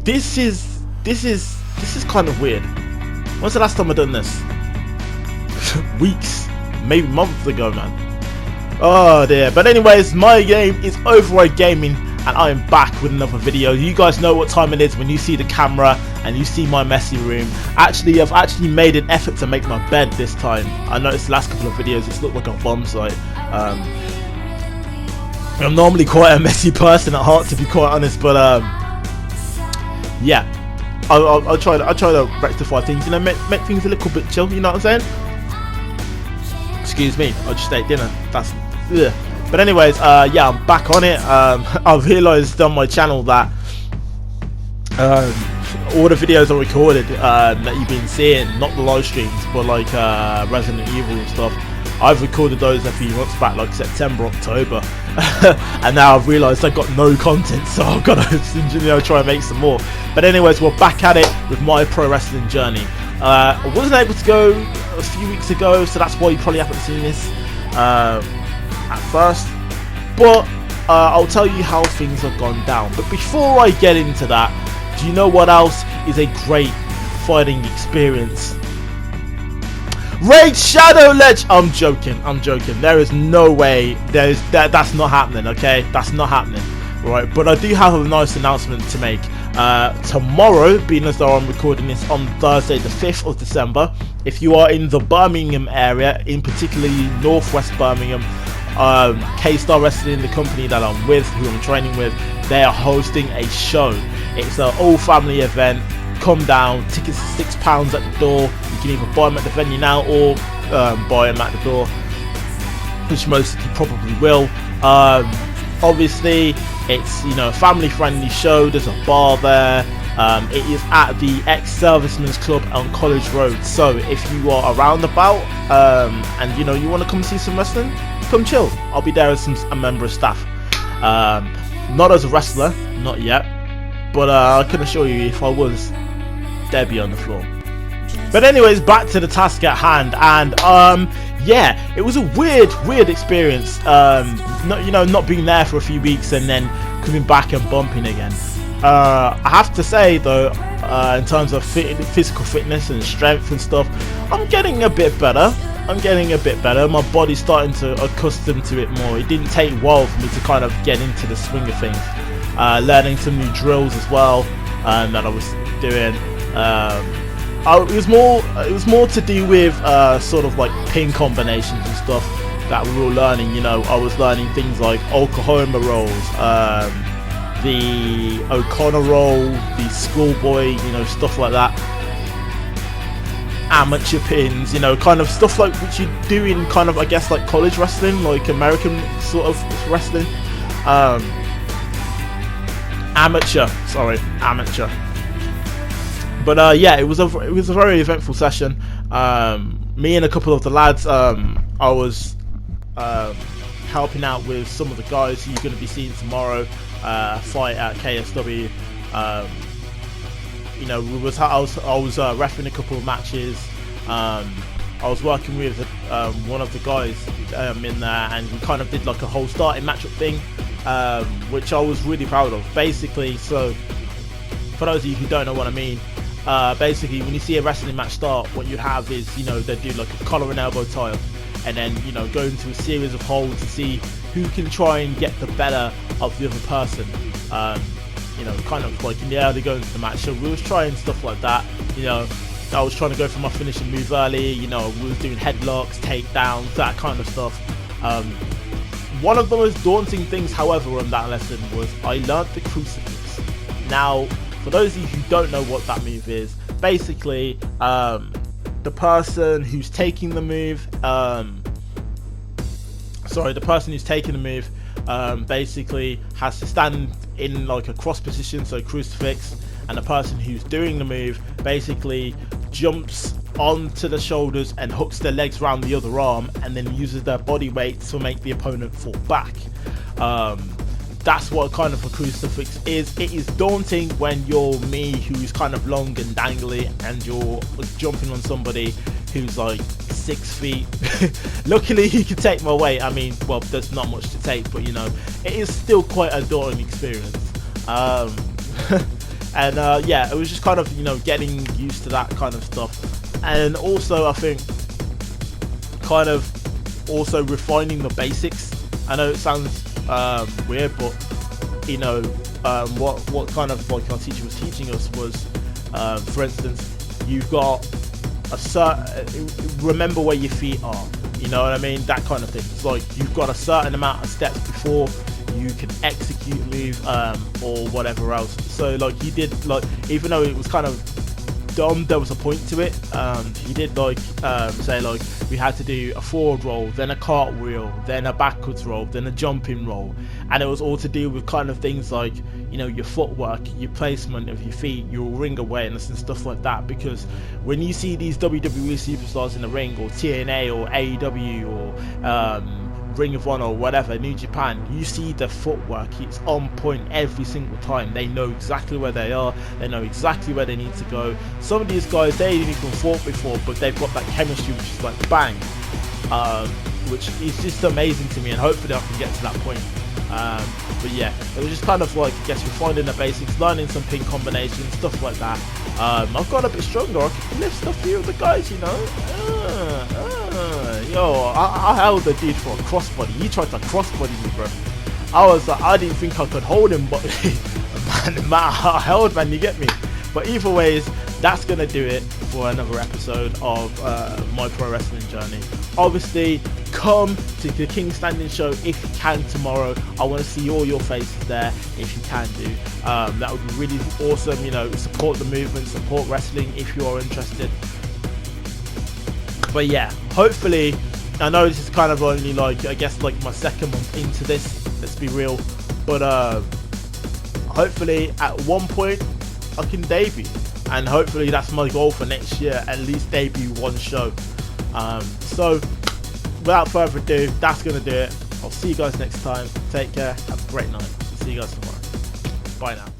this is kind of weird. When's the last time I done this? Weeks, maybe months ago, man. Oh dear. But anyways, my game is Override Gaming, and I am back with another video. You guys know what time it is when you see the camera and you see my messy room. Actually, I've actually made an effort to make my bed this time. I noticed the last couple of videos it's looked like a bomb site. I'm normally quite a messy person at heart, to be quite honest, but yeah, I'll try to rectify things, you know, make things a little bit chill, you know what I'm saying? Excuse me, I just ate dinner. That's ugh. But anyways, yeah, I'm back on it. I've realised on my channel that all the videos I recorded that you've been seeing, not the live streams, but like Resident Evil and stuff, I've recorded those a few months back, like September, October, and now I've realised I've got no content, so I've got to, you know, try and make some more. But anyways, we're back at it with my pro wrestling journey. I wasn't able to go a few weeks ago, so that's why you probably haven't seen this at first, but I'll tell you how things have gone down. But before I get into that, do you know what else is a great fighting experience? Raid Shadow Ledge. I'm joking. There is no way. That's not happening. Okay, that's not happening. Right, but I do have a nice announcement to make. Tomorrow, being as though I'm recording this on Thursday the 5th of December, if you are in the Birmingham area, in particularly Northwest Birmingham, K-Star Wrestling, the company that I'm with, who I'm training with, they are hosting a show. It's an all-family event. Come down. Tickets are £6 at the door. You can either buy them at the venue now or buy them at the door, which most of you probably will. Obviously, it's, you know, a family-friendly show. There's a bar there. It is at the ex-Servicemen's Club on College Road. So if you are around about and you know you want to come see some wrestling, come chill. I'll be there as a member of staff. Not as a wrestler, not yet, but I can assure you, if I was, they'd be on the floor. But anyways, back to the task at hand, and yeah, it was a weird experience. Not being there for a few weeks and then coming back and bumping again. I have to say though, in terms of physical fitness and strength and stuff, I'm getting a bit better. My body's starting to accustom to it more. It didn't take a while for me to kind of get into the swing of things. Learning some new drills as well that I was doing. It was more to do with sort of like pin combinations and stuff that we were learning. You know, I was learning things like Oklahoma rolls, the O'Connor roll, the schoolboy, you know, stuff like that. Amateur pins, you know, kind of stuff like which you do in kind of, I guess, like college wrestling, like American sort of wrestling. Amateur. But yeah, it was a very eventful session. Me and a couple of the lads, I was helping out with some of the guys who you're going to be seeing tomorrow fight at KSW. You know, I was refereeing a couple of matches. I was working with one of the guys in there, and we kind of did like a whole starting matchup thing, which I was really proud of. Basically, so for those of you who don't know what I mean, basically when you see a wrestling match start, what you have is, you know, they do like a collar and elbow tie, and then, you know, go into a series of holds to see who can try and get the better of the other person. You know, kind of like in the early going into the match. So we was trying stuff like that. You know, I was trying to go for my finishing move early. You know, we was doing headlocks, takedowns, that kind of stuff. One of the most daunting things, however, on that lesson was I learned the crucifix. Now, for those of you who don't know what that move is, basically, the person who's taking the move, basically has to stand in like a cross position, so crucifix, and the person who's doing the move basically jumps onto the shoulders and hooks their legs around the other arm, and then uses their body weight to make the opponent fall back. That's what kind of a crucifix is. It is daunting when you're me, who's kind of long and dangly, and you're jumping on somebody who's like 6 feet. Luckily he can take my weight. I mean, well, there's not much to take, but you know, it is still quite a daunting experience. And yeah, it was just kind of, you know, getting used to that kind of stuff. And also I think kind of also refining the basics. I know it sounds weird, but you know, what kind of like our teacher was teaching us was, for instance, you've got a certain, remember where your feet are, you know what I mean, that kind of thing. It's like you've got a certain amount of steps before you can execute a move, or whatever else. So like he did, like, even though it was kind of dumb, there was a point to it. He did like say like we had to do a forward roll, then a cartwheel, then a backwards roll, then a jumping roll, and it was all to do with kind of things like, you know, your footwork, your placement of your feet, your ring awareness and stuff like that. Because when you see these WWE superstars in the ring, or TNA or AEW or Ring of Honor or whatever, New Japan, you see the footwork, it's on point every single time. They know exactly where they are, they know exactly where they need to go. Some of these guys, they didn't even fought before, but they've got that chemistry which is like bang, which is just amazing to me, and hopefully I can get to that point. But yeah, it was just kind of like, I guess, refining the basics, learning some pin combinations, stuff like that. I've got a bit stronger, I can lift a few of the guys, you know. Yo, I held the dude for a crossbody. He tried to crossbody me, bro. I was like, I didn't think I could hold him, but man, I held, man, you get me. But either ways, that's gonna do it for another episode of my pro wrestling journey. Obviously, come to the King Standing show if you can tomorrow. I want to see all your faces there if you can do. That would be really awesome. You know, support the movement, support wrestling if you are interested. But yeah, hopefully, I know this is kind of only like, I guess, like my second month into this, let's be real, but hopefully at one point I can debut, and hopefully that's my goal for next year, at least debut one show. So without further ado, that's gonna do it. I'll see you guys next time. Take care, have a great night. See you guys tomorrow. Bye now.